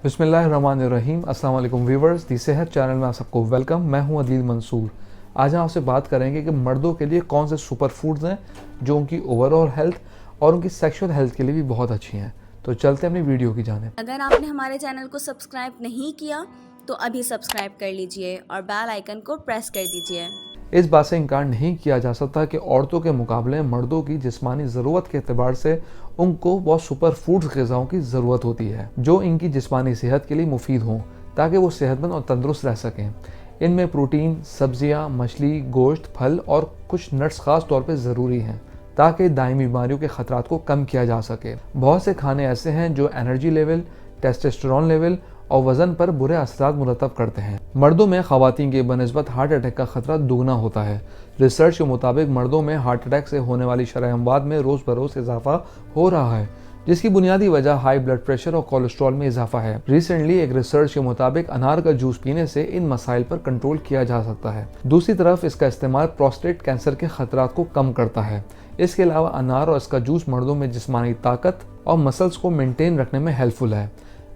बिस्मिल्लाहिर्रहमानिर्रहीम। अस्सलाम वालेकुम व्यूवर्स, दी सेहत चैनल में आप सबको वेलकम। मैं हूं अदील मंसूर। आज हम आपसे बात करेंगे कि मर्दों के लिए कौन से सुपर फूड्स हैं जो उनकी ओवरऑल हेल्थ और उनकी सेक्सुअल हेल्थ के लिए भी बहुत अच्छी हैं। तो चलते हैं अपनी वीडियो की जानिब। अगर आपने हमारे चैनल को सब्सक्राइब नहीं किया तो अभी सब्सक्राइब कर लीजिए और बेल आइकन को प्रेस कर दीजिए। इस बात से इनकार नहीं किया जा सकता कि औरतों के मुकाबले मर्दों की जिस्मानी ज़रूरत के अतबार से उनको बहुत सुपर फूड्स ग़िज़ाओं की ज़रूरत होती है जो इनकी जिस्मानी सेहत के लिए मुफीद हों ताकि वो सेहतमंद और तंदुरुस्त रह सकें। इनमें प्रोटीन, सब्जियां, मछली, गोश्त, फल और कुछ नट्स ख़ास तौर पर ज़रूरी हैं ताकि दायमी बीमारियों के ख़तरात को कम किया जा सके। बहुत से खाने ऐसे हैं जो एनर्जी लेवल, टेस्टोस्टेरोन लेवल और वज़न पर बुरे असरात मुरतब करते हैं। मर्दों में ख़वातीन के बनिस्बत हार्ट अटैक का ख़तरा दोगुना होता है। रिसर्च के मुताबिक मर्दों में हार्ट अटैक से होने वाली शरह अमवात में रोज़ बरोज़ इजाफा हो रहा है, जिसकी बुनियादी वजह हाई ब्लड प्रेशर और कोलेस्ट्रॉल में इजाफा है। रिसेंटली एक रिसर्च के मुताबिक अनार का जूस पीने से इन मसाइल पर कंट्रोल किया जा सकता है। दूसरी तरफ इसका इस्तेमाल प्रोस्टेट कैंसर के खतरात को कम करता है। इसके अलावा अनार और इसका जूस मर्दों में जिस्मानी ताकत और मसल्स को मेंटेन रखने में हेल्पफुल है।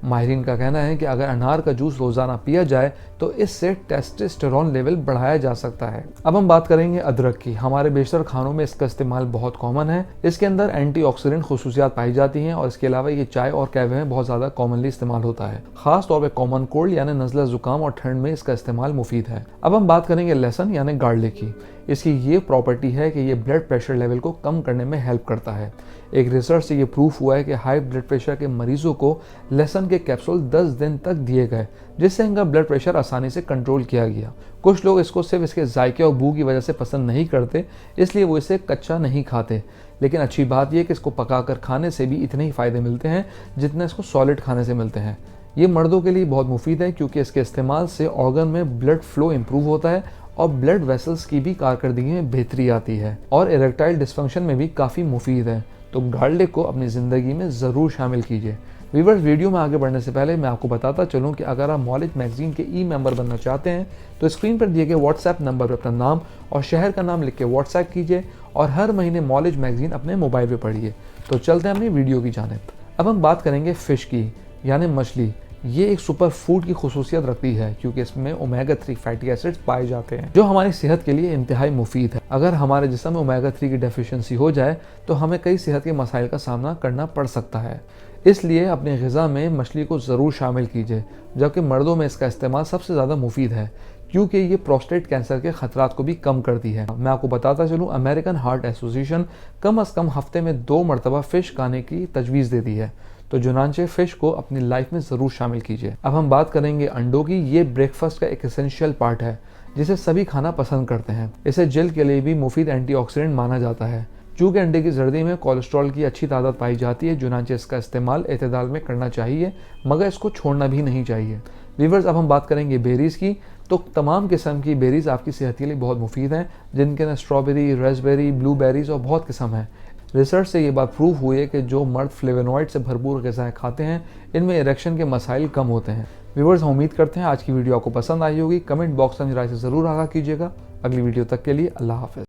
माहिरीन का कहना है कि अगर अनार का जूस रोज़ाना पिया जाए तो इससे टेस्टोस्टेरोन लेवल बढ़ाया जा सकता है। अब हम बात करेंगे अदरक की। हमारे बेशतर खानों में इसका इस्तेमाल बहुत कॉमन है। इसके अंदर एंटीऑक्सीडेंट खुसूसियात पाई जाती हैं और इसके अलावा ये चाय और कहवे में बहुत ज़्यादा कॉमनली इस्तेमाल होता है। खास तौर पर कॉमन कोल्ड यानी नज़ला ज़ुकाम और ठंड में इसका इस्तेमाल मुफीद है। अब हम बात करेंगे लहसुन यानी गार्लिक की। इसकी ये प्रॉपर्टी है कि ये ब्लड प्रेशर लेवल को कम करने में हेल्प करता है। एक रिसर्च से ये प्रूफ हुआ है कि हाई ब्लड प्रेशर के मरीजों को लहसुन के कैप्सूल 10 दिन तक दिए गए, जिससे इनका ब्लड प्रेशर आसानी से कंट्रोल किया गया। कुछ लोग इसको सिर्फ इसके जायके और बू की वजह से पसंद नहीं करते, इसलिए वो इसे कच्चा नहीं खाते। लेकिन अच्छी बात यह कि इसको पकाकर खाने से भी इतने ही फ़ायदे मिलते हैं जितने इसको सॉलिड खाने से मिलते हैं। ये मर्दों के लिए बहुत मुफीद है क्योंकि इसके इस्तेमाल से ऑर्गन में ब्लड फ्लो इम्प्रूव होता है और ब्लड वेसल्स की भी कारकर्दगी में बेहतरी आती है और इरेक्टाइल डिस्फंक्शन में भी काफ़ी मुफीद है। तो गार्लिक को अपनी ज़िंदगी में ज़रूर शामिल कीजिए। व्यूअर्स, वीडियो में आगे बढ़ने से पहले मैं आपको बताता चलूं कि अगर आप मॉलेज मैगजीन के ई मेंबर बनना चाहते हैं तो स्क्रीन पर दिए गए व्हाट्सएप नंबर पर अपना नाम और शहर का नाम लिख के व्हाट्सएप कीजिए और हर महीने मॉलेज मैगजीन अपने मोबाइल पर पढ़िए। तो चलते हैं अपनी वीडियो की जानिब। अब हम बात करेंगे फ़िश की यानी मछली। ये एक सुपर फूड की खुसूसियत रखती है क्योंकि इसमें ओमेगा 3 फैटी एसिड्स पाए जाते हैं जो हमारी सेहत के लिए इंतहाई मुफीद है। अगर हमारे जिस्म में ओमेगा 3 की डेफिशिएंसी हो जाए तो हमें कई सेहत के मसाइल का सामना करना पड़ सकता है। इसलिए अपनी ग़िज़ा में मछली को ज़रूर शामिल कीजिए, जबकि मर्दों में इसका इस्तेमाल सबसे ज़्यादा मुफीद है क्योंकि ये प्रोस्टेट कैंसर के खतरात को भी कम करती है। मैं आपको बताता चलूँ, अमेरिकन हार्ट एसोसिएशन कम अज़ कम हफ्ते में 2 मरतबा फ़िश खाने की तजवीज़ देती है। तो चुनांचे फ़िश को अपनी लाइफ में ज़रूर शामिल कीजिए। अब हम बात करेंगे अंडों की। ये ब्रेकफास्ट का एक एसेंशियल पार्ट है जिसे सभी खाना पसंद करते हैं। इसे जल्द के लिए भी मुफीद एंटीऑक्सीडेंट माना जाता है। चूँकि अंडे की जर्दी में कोलेस्ट्रॉल की अच्छी तादाद पाई जाती है, चुनांचे इसका इस्तेमाल एतदाल में करना चाहिए, मगर इसको छोड़ना भी नहीं चाहिए। व्यूअर्स, अब हम बात करेंगे बेरीज़ की। तो तमाम किस्म की बेरीज़ आपकी सेहत के लिए बहुत मुफीद हैं, जिनके अंदर स्ट्रॉबेरी, रास्पबेरी, ब्लूबेरीज़ और बहुत किस्म हैं। रिसर्च से ये बात प्रूव हुई है कि जो मर्द फ्लेवोनॉइड से भरपूर ग़िज़ाएँ खाते हैं इनमें इरेक्शन के मसाइल कम होते हैं। व्यूअर्स, हम उम्मीद करते हैं आज की वीडियो आपको पसंद आई होगी। कमेंट बॉक्स में राय से ज़रूर आगाह कीजिएगा। अगली वीडियो तक के लिए अल्लाह हाफ़िज़।